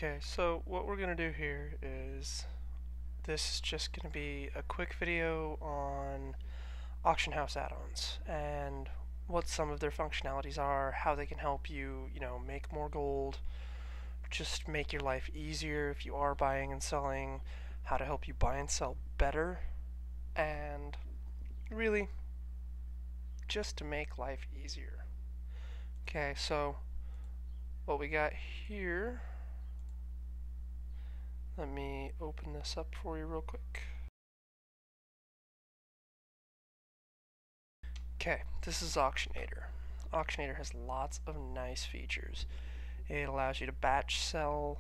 Okay, so what we're going to do here is this is just going to be a quick video on auction house add-ons and what some of their functionalities are, how they can help you, make more gold, just make your life easier if you are buying and selling, how to help you buy and sell better, and really just to make life easier. Okay, so what we got here, let me open this up for you real quick. Okay, this is Auctionator. Auctionator has lots of nice features. It allows you to batch sell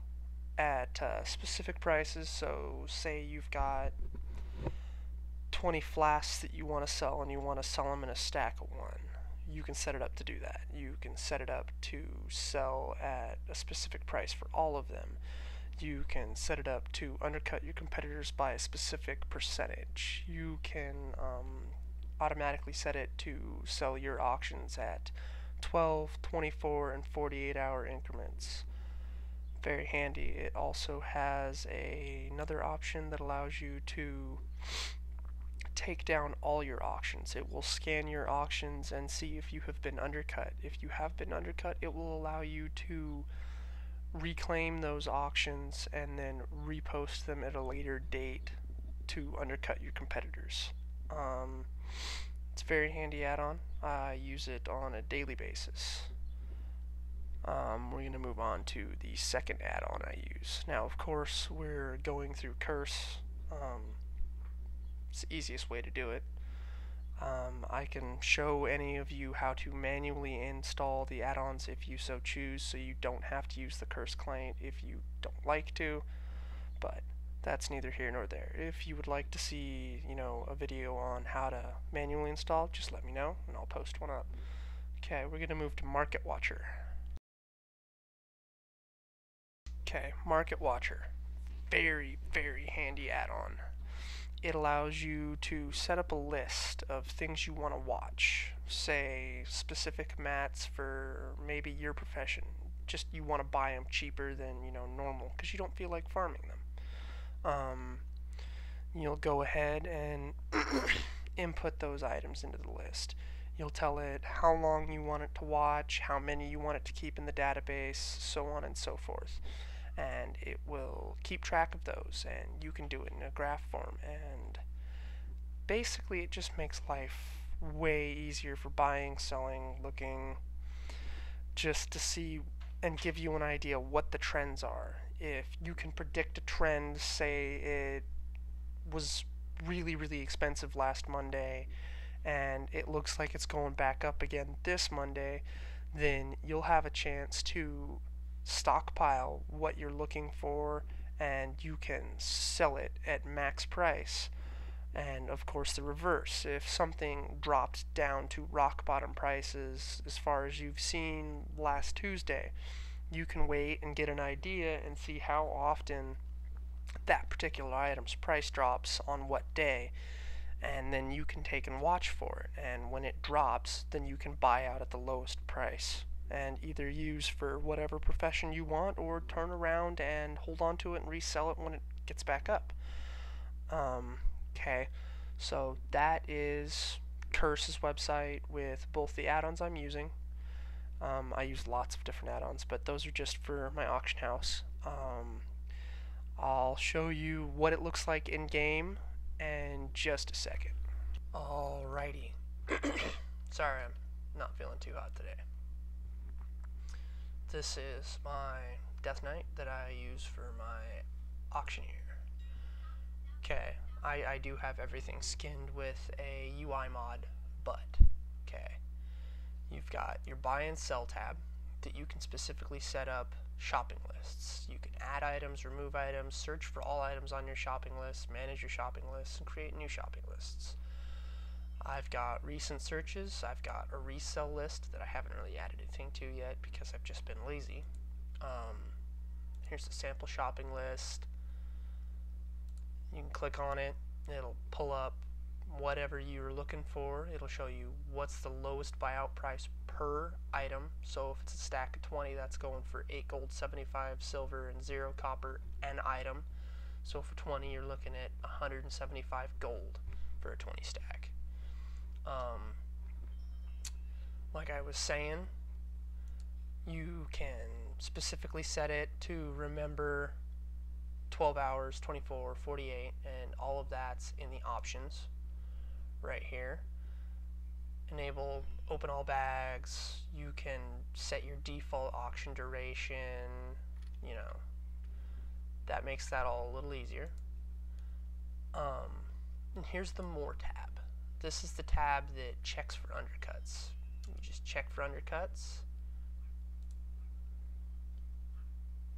at specific prices. So say you've got 20 flasks that you want to sell and you want to sell them in a stack of one. You can set it up to do that. You can set it up to sell at a specific price for all of them. You can set it up to undercut your competitors by a specific percentage. You can automatically set it to sell your auctions at 12, 24, and 48-hour increments. Very handy. It also has another option that allows you to take down all your auctions. It will scan your auctions and see if you have been undercut. If you have been undercut, it will allow you to reclaim those auctions and then repost them at a later date to undercut your competitors. It's a very handy add-on. I use it on a daily basis. We're going to move on to the second add-on I use. Now, of course, we're going through Curse. It's the easiest way to do it. I can show any of you how to manually install the add-ons if you so choose, so you don't have to use the Curse client if you don't like to, but that's neither here nor there. If you would like to see, a video on how to manually install, just let me know and I'll post one up. Okay, we're going to move to Market Watcher. Okay, Market Watcher. Very, very handy add-on. It allows you to set up a list of things you want to watch. Say, specific mats for maybe your profession. Just you want to buy them cheaper than, normal because you don't feel like farming them. You'll go ahead and input those items into the list. You'll tell it how long you want it to watch, how many you want it to keep in the database, so on and so forth. And it will keep track of those, and you can do it in a graph form, and basically it just makes life way easier for buying, selling, looking, just to see and give you an idea what the trends are. If you can predict a trend, say it was really, really expensive last Monday and it looks like it's going back up again this Monday, then you'll have a chance to stockpile what you're looking for and you can sell it at max price. And of course the reverse, if something dropped down to rock bottom prices as far as you've seen last Tuesday, you can wait and get an idea and see how often that particular item's price drops on what day, and then you can take and watch for it, and when it drops then you can buy out at the lowest price and either use for whatever profession you want or turn around and hold on to it and resell it when it gets back up. Okay, so that is Curse's website with both the add-ons I'm using. I use lots of different add-ons, but those are just for my auction house. I'll show you what it looks like in game in just a second. Alrighty. Sorry, I'm not feeling too hot today. This is my Death Knight that I use for my auctioneer. Okay, I do have everything skinned with a UI mod, but okay. You've got your buy and sell tab that you can specifically set up shopping lists. You can add items, remove items, search for all items on your shopping list, manage your shopping lists, and create new shopping lists. I've got recent searches. I've got a resell list that I haven't really added anything to yet because I've just been lazy. Here's the sample shopping list. You can click on it. It'll pull up whatever you're looking for. It'll show you what's the lowest buyout price per item. So if it's a stack of 20, that's going for 8 gold, 75 silver, and 0 copper an item. So for 20, you're looking at 175 gold for a 20 stack. Like I was saying, you can specifically set it to remember 12 hours, 24, 48, and all of that's in the options right here. Enable open all bags. You can set your default auction duration. You know, that makes that all a little easier. And here's the More tab. This is the tab that checks for undercuts. You just check for undercuts.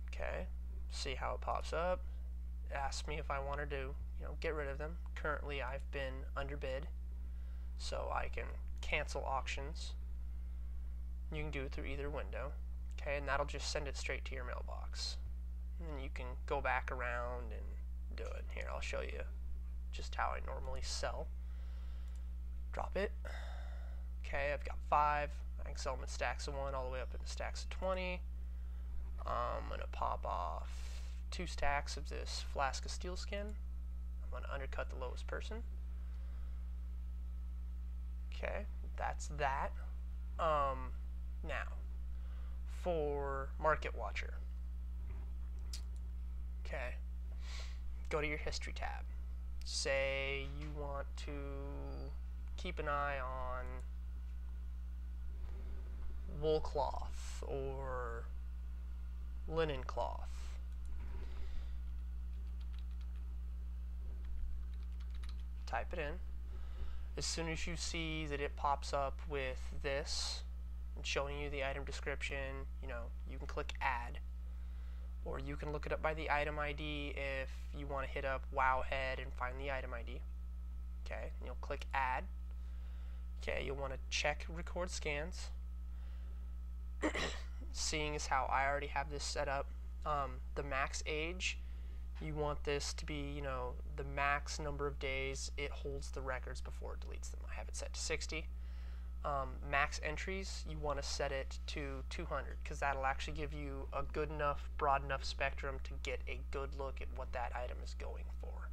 Okay, see how it pops up. It asks me if I want to get rid of them. Currently, I've been underbid, so I can cancel auctions. You can do it through either window. Okay, and that'll just send it straight to your mailbox. And then you can go back around and do it. Here, I'll show you just how I normally sell. Drop it. Okay, I've got 5. I can sell them in stacks of 1 all the way up into stacks of 20. I'm going to pop off 2 stacks of this flask of steel skin. I'm going to undercut the lowest person. Okay, that's that. Now, for Market Watcher. Okay, go to your History tab. Say you want to keep an eye on wool cloth or linen cloth. Type it in. As soon as you see that it pops up with this and showing you the item description, you can click Add, or you can look it up by the item ID if you want to hit up Wowhead and find the item ID. Okay, and you'll click Add. Okay, you'll want to check Record Scans. Seeing as how I already have this set up, the max age, you want this to be, the max number of days it holds the records before it deletes them. I have it set to 60. Max entries, you want to set it to 200 because that'll actually give you a good enough, broad enough spectrum to get a good look at what that item is going for.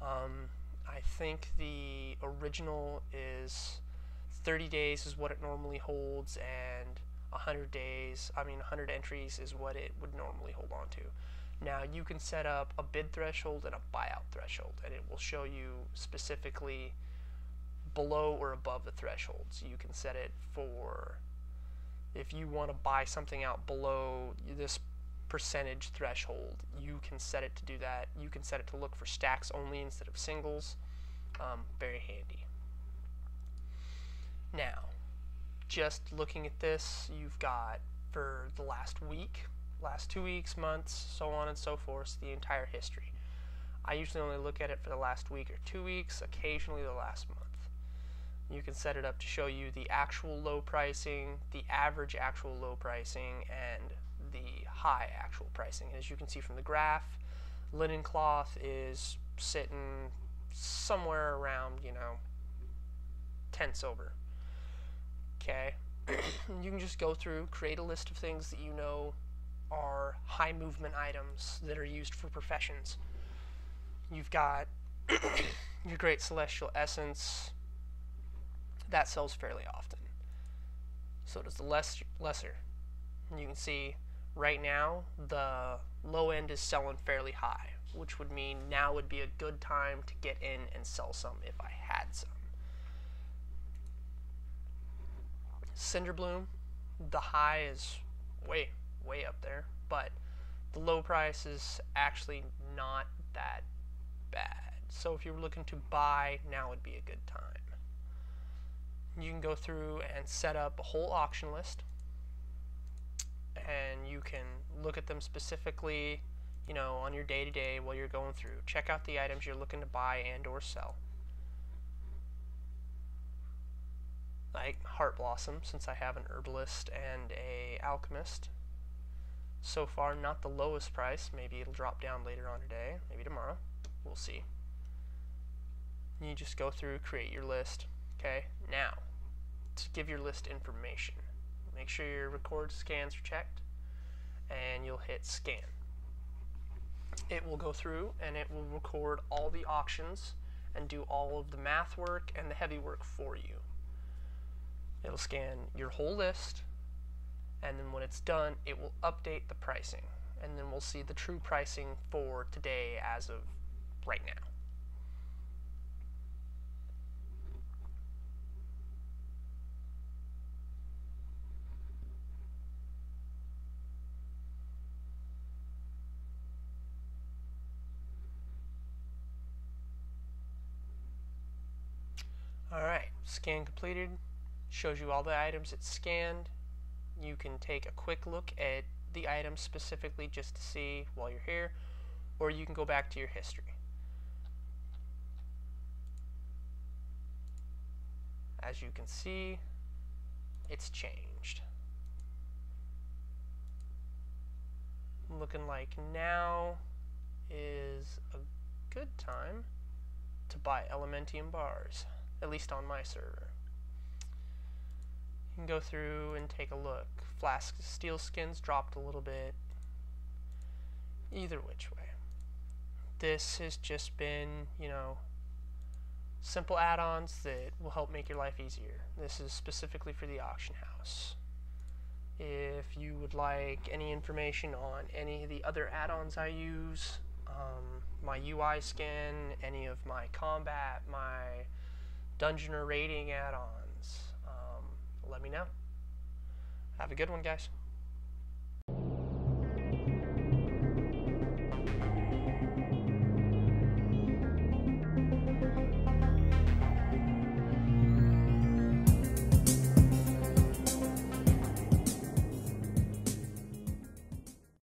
I think the original is 30 days is what it normally holds, and 100 entries is what it would normally hold on to. Now you can set up a bid threshold and a buyout threshold, and it will show you specifically below or above the thresholds. You can set it for if you want to buy something out below this percentage threshold, you can set it to do that. You can set it to look for stacks only instead of singles. Very handy. Now, just looking at this, you've got for the last week, last 2 weeks, months, so on and so forth, the entire history. I usually only look at it for the last week or 2 weeks, occasionally the last month. You can set it up to show you the actual low pricing, the average actual low pricing, and the high actual pricing. And as you can see from the graph, linen cloth is sitting somewhere around, 10 silver. Okay, you can just go through, create a list of things that you know are high movement items that are used for professions. You've got your Great Celestial Essence. That sells fairly often. So does the lesser. You can see right now the low end is selling fairly high, which would mean now would be a good time to get in and sell some if I had some. Cinderbloom, the high is way up there, but the low price is actually not that bad. So if you were looking to buy, now would be a good time. You can go through and set up a whole auction list, and you can look at them specifically, on your day-to-day while you're going through. Check out the items you're looking to buy and or sell. Like Heart Blossom, since I have an herbalist and a alchemist. So far, not the lowest price. Maybe it'll drop down later on today, maybe tomorrow. We'll see. You just go through, create your list. Okay, now to give your list information, make sure your record scans are checked, and you'll hit scan. It will go through and it will record all the auctions and do all of the math work and the heavy work for you. It'll scan your whole list, and then when it's done, it will update the pricing, and then we'll see the true pricing for today as of right now. Alright, scan completed. Shows you all the items it's scanned. You can take a quick look at the item specifically just to see while you're here, or you can go back to your history. As you can see, it's changed. Looking like now is a good time to buy Elementium bars, at least on my server. You can go through and take a look. Flask steel skins dropped a little bit. Either which way. This has just been, simple add-ons that will help make your life easier. This is specifically for the auction house. If you would like any information on any of the other add-ons I use, my UI skin, any of my combat, my dungeon or raiding add-ons, let me know. Have a good one, guys.